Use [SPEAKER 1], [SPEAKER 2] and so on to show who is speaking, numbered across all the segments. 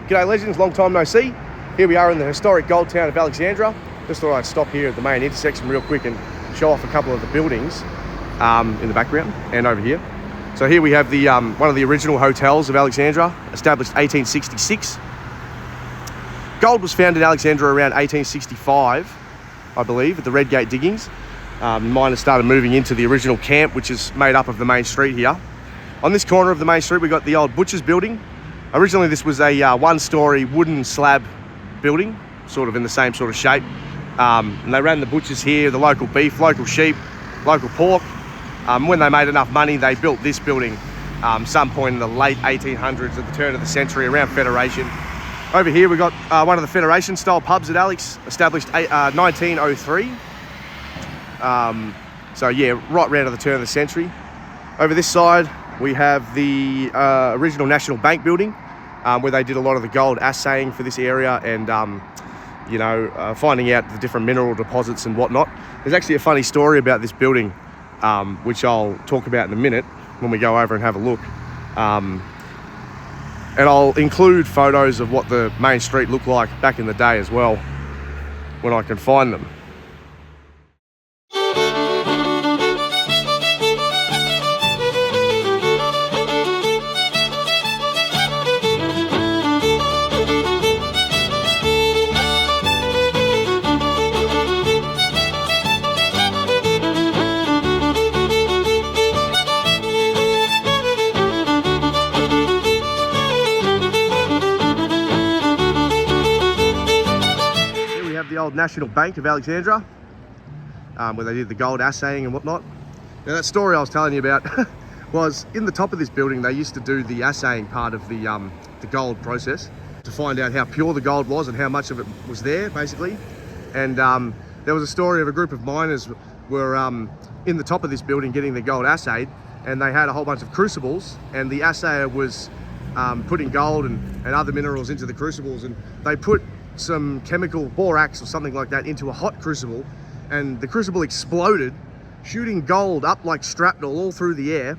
[SPEAKER 1] G'day legends, long time no see. Here we are in the historic gold town of Alexandra. Just thought I'd stop here at the main intersection real quick and show off a couple of the buildings in the background and over here. So here we have the one of the original hotels of Alexandra, established 1866. Gold was found in Alexandra around 1865, I believe, at the Red Gate diggings. Miners started moving into the original camp, which is made up of the main street here. On this corner of the main street, we got the old butcher's building. Originally, this was a one-storey wooden slab building, sort of in the same sort of shape. And they ran the butchers here, the local beef, local sheep, local pork. When they made enough money, they built this building some point in the late 1800s, at the turn of the century, around Federation. Over here, we got one of the Federation-style pubs at Alex, established 1903. So yeah, right round at the turn of the century. Over this side, we have the original National Bank building, where they did a lot of the gold assaying for this area and, finding out the different mineral deposits and whatnot. There's actually a funny story about this building, which I'll talk about in a minute when we go over and have a look. And I'll include photos of what the main street looked like back in the day as well, when I can find them. The old National Bank of Alexandra, where they did the gold assaying and whatnot. Now that story I was telling you about was in the top of this building. They used to do the assaying part of the gold process to find out how pure the gold was and how much of it was there, basically. And there was a story of a group of miners were in the top of this building getting the gold assayed, and they had a whole bunch of crucibles, and the assayer was putting gold and other minerals into the crucibles, and they put some chemical borax or something like that into a hot crucible, and the crucible exploded, shooting gold up like shrapnel all through the air.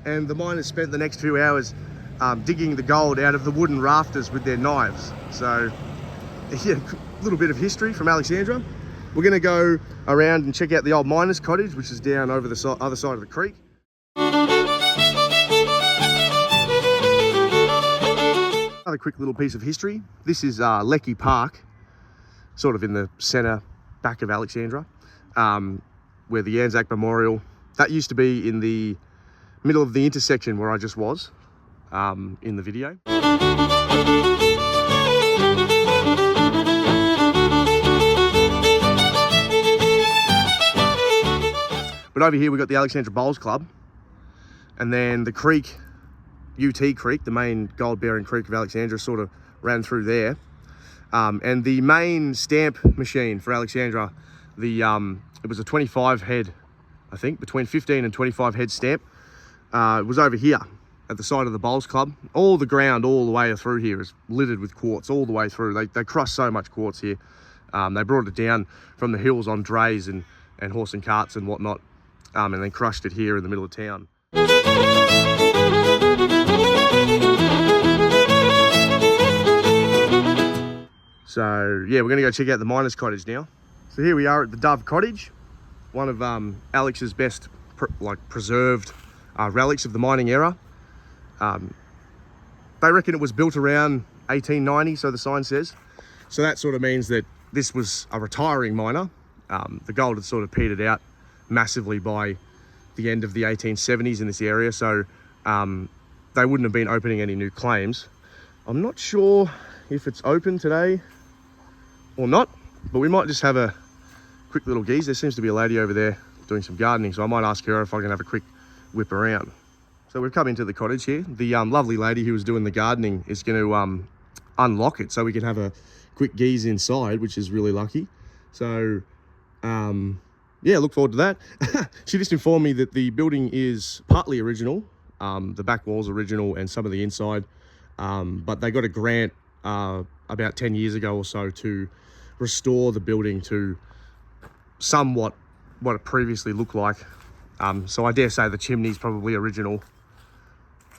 [SPEAKER 1] And the miners spent the next few hours digging the gold out of the wooden rafters with their knives. So yeah, a little bit of history from Alexandra. We're going to go around and check out the old miners' cottage, which is down over the other side of the creek. Another quick little piece of history. This is Lecky Park, sort of in the centre back of Alexandra, where the Anzac Memorial, that used to be in the middle of the intersection where I just was in the video. But over here we've got the Alexandra Bowls Club, and then the creek, UT Creek, the main gold-bearing creek of Alexandra, sort of ran through there. And the main stamp machine for Alexandra, it was a 25 head, I think, between 15 and 25 head stamp. It was over here at the side of the Bowls Club. All the ground all the way through here is littered with quartz all the way through. They crush so much quartz here. They brought it down from the hills on drays and horse and carts and whatnot, and then crushed it here in the middle of town. So yeah, we're gonna go check out the miners' cottage now. So here we are at the Dove Cottage, one of Alex's best preserved relics of the mining era. They reckon it was built around 1890, so the sign says. So that sort of means that this was a retiring miner. The gold had sort of petered out massively by the end of the 1870s in this area, so they wouldn't have been opening any new claims. I'm not sure if it's open today or not, but we might just have a quick little geeze. There seems to be a lady over there doing some gardening, so I might ask her if I can have a quick whip around. So we've come into the cottage here. The lovely lady who was doing the gardening is going to unlock it so we can have a quick geeze inside, which is really lucky. So yeah, look forward to that. She just informed me that the building is partly original, the back wall's original and some of the inside, but they got a grant about 10 years ago or so to restore the building to somewhat what it previously looked like. So I dare say the chimney's probably original,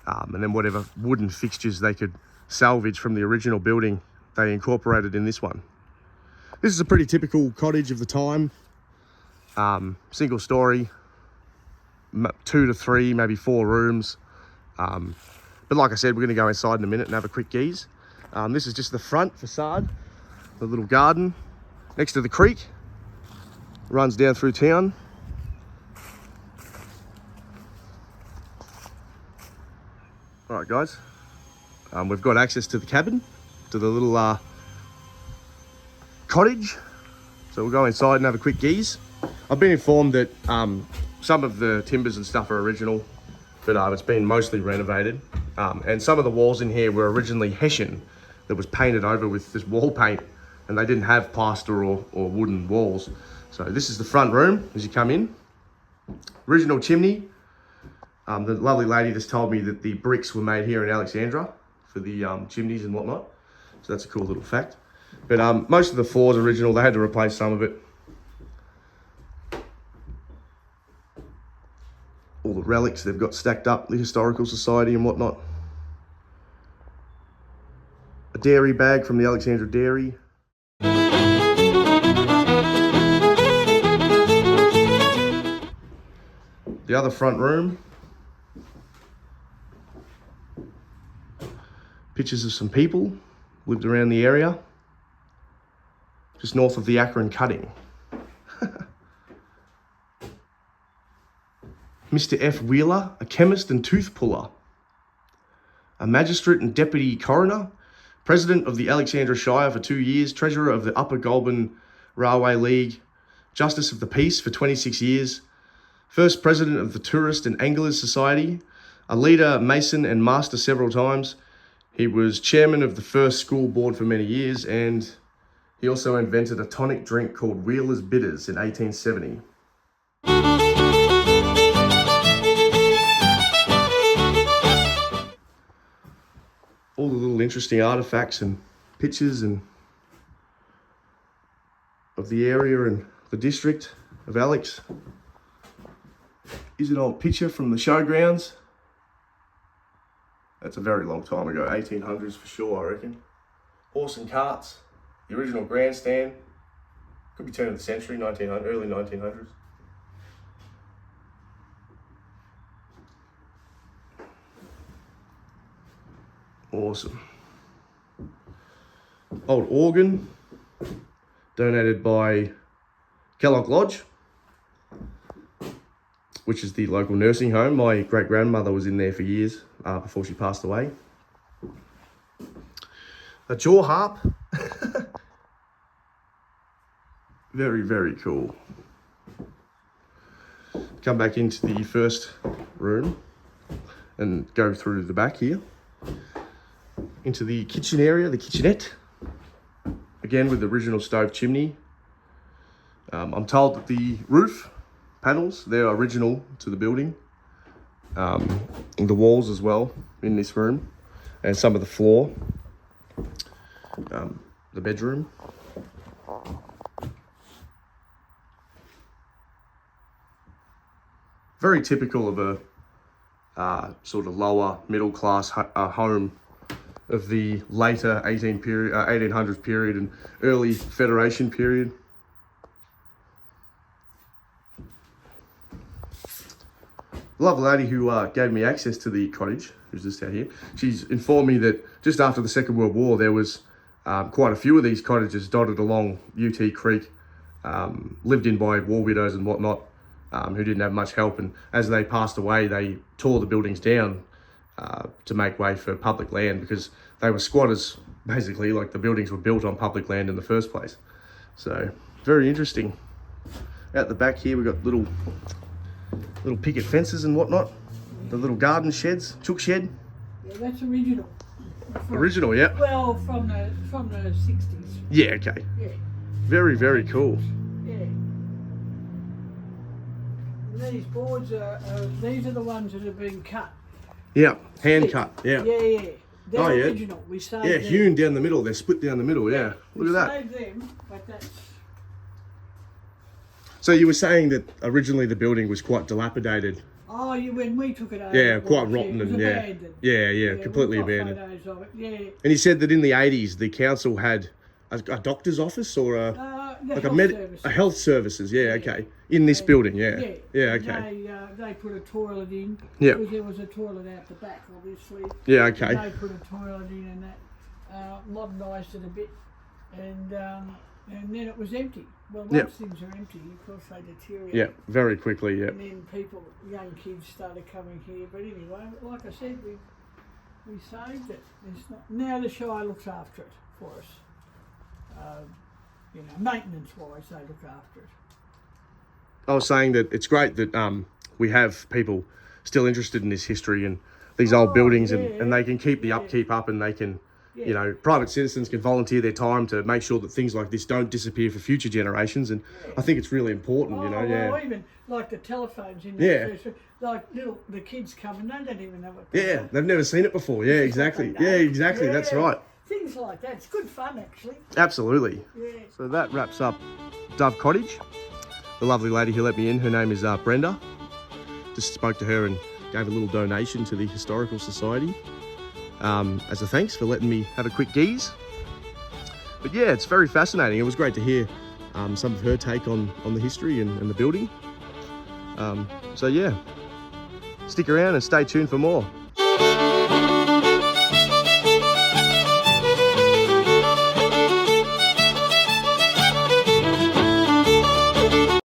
[SPEAKER 1] and then whatever wooden fixtures they could salvage from the original building they incorporated in this one. This is a pretty typical cottage of the time. Single story, 2 to 3, maybe 4 rooms. But like I said, we're going to go inside in a minute and have a quick gaze. This is just the front facade, the little garden next to the creek. Runs down through town. All right, guys. We've got access to the cabin, to the little cottage. So we'll go inside and have a quick gaze. I've been informed that some of the timbers and stuff are original, but it's been mostly renovated. And some of the walls in here were originally Hessian that was painted over with this wall paint, and they didn't have plaster or wooden walls. So this is the front room as you come in. Original chimney. The lovely lady just told me that the bricks were made here in Alexandra for the chimneys and whatnot. So that's a cool little fact. But most of the floor's original. They had to replace some of it. All the relics they've got stacked up, the Historical Society and whatnot. A dairy bag from the Alexandra Dairy. The other front room. Pictures of some people lived around the area. Just north of the Akron cutting. Mr. F. Wheeler, a chemist and tooth puller. A magistrate and deputy coroner. President of the Alexandra Shire for 2 years. Treasurer of the Upper Goulburn Railway League. Justice of the Peace for 26 years. First president of the Tourist and Anglers Society. A leader, mason and master several times. He was chairman of the first school board for many years, and he also invented a tonic drink called Wheeler's Bitters in 1870. All the little interesting artifacts and pictures and of the area and the district of Alex. Is an old picture from the showgrounds. That's a very long time ago, 1800s for sure, I reckon. Horse and carts, the original grandstand. Could be turn of the century, 1900, early 1900s. Awesome. Old organ, donated by Kellogg Lodge, which is the local nursing home. My great-grandmother was in there for years before she passed away. A jaw harp. Very, very cool. Come back into the first room and go through the back here. Into the kitchen area, the kitchenette. Again with the original stove chimney. I'm told that the roof panels, they're original to the building. And the walls as well in this room. And some of the floor. The bedroom. Very typical of a sort of lower middle class home of the later 1800s period and early Federation period. The lovely lady who gave me access to the cottage, who's just out here, she's informed me that just after the Second World War, there was quite a few of these cottages dotted along UT Creek, lived in by war widows and whatnot, who didn't have much help. And as they passed away, they tore the buildings down to make way for public land, because they were squatters, basically. Like, the buildings were built on public land in the first place. So, very interesting. Out the back here, we've got little picket fences and whatnot. The little garden sheds, chook shed.
[SPEAKER 2] Yeah, that's original.
[SPEAKER 1] Original, yeah.
[SPEAKER 2] Well, from the 60s.
[SPEAKER 1] Yeah, okay.
[SPEAKER 2] Yeah.
[SPEAKER 1] Very, very cool.
[SPEAKER 2] Yeah. And these boards these are the ones that have been cut.
[SPEAKER 1] Yeah, hand cut, yeah.
[SPEAKER 2] Yeah, yeah. They're
[SPEAKER 1] Oh, yeah.
[SPEAKER 2] original. We saved
[SPEAKER 1] Yeah,
[SPEAKER 2] them.
[SPEAKER 1] hewn down the middle. They're split down the middle, yeah. Look at that.
[SPEAKER 2] We saved them, but that's...
[SPEAKER 1] So you were saying that originally the building was quite dilapidated
[SPEAKER 2] Oh, when we took it over.
[SPEAKER 1] Yeah,
[SPEAKER 2] it
[SPEAKER 1] quite
[SPEAKER 2] was,
[SPEAKER 1] rotten
[SPEAKER 2] it was
[SPEAKER 1] and yeah.
[SPEAKER 2] abandoned.
[SPEAKER 1] Yeah, completely
[SPEAKER 2] we've got
[SPEAKER 1] abandoned.
[SPEAKER 2] photos of it, yeah.
[SPEAKER 1] And he said that in the 80s, the council had a doctor's office or a health services. Yeah, okay. In this building, yeah. Yeah, okay.
[SPEAKER 2] They put a toilet in.
[SPEAKER 1] Yeah.
[SPEAKER 2] Because there was a toilet out the back, obviously.
[SPEAKER 1] Yeah, okay.
[SPEAKER 2] They put a toilet in and that modernised it a bit, and then it was empty. Well, once things are empty, of course they deteriorate.
[SPEAKER 1] Yeah, very quickly. Yeah.
[SPEAKER 2] And then young kids started coming here. But anyway, like I said, we saved it. Now the Shire looks after it for us. Maintenance-wise, they look after it.
[SPEAKER 1] I was saying that it's great that we have people still interested in this history and these old buildings, and they can keep the upkeep up, and they can, private citizens can volunteer their time to make sure that things like this don't disappear for future generations. And I think it's really important,
[SPEAKER 2] Well, even like the telephones in there, like the kids come and they don't even know what
[SPEAKER 1] they've never seen it before. Yeah, exactly. Yeah, exactly.
[SPEAKER 2] Yeah.
[SPEAKER 1] That's right.
[SPEAKER 2] Things like that. It's good fun, actually.
[SPEAKER 1] Absolutely.
[SPEAKER 2] Yeah.
[SPEAKER 1] So that wraps up Dove Cottage. The lovely lady who let me in, her name is Brenda. Just spoke to her and gave a little donation to the Historical Society as a thanks for letting me have a quick geeze. But yeah, it's very fascinating. It was great to hear some of her take on the history and the building. So yeah, stick around and stay tuned for more.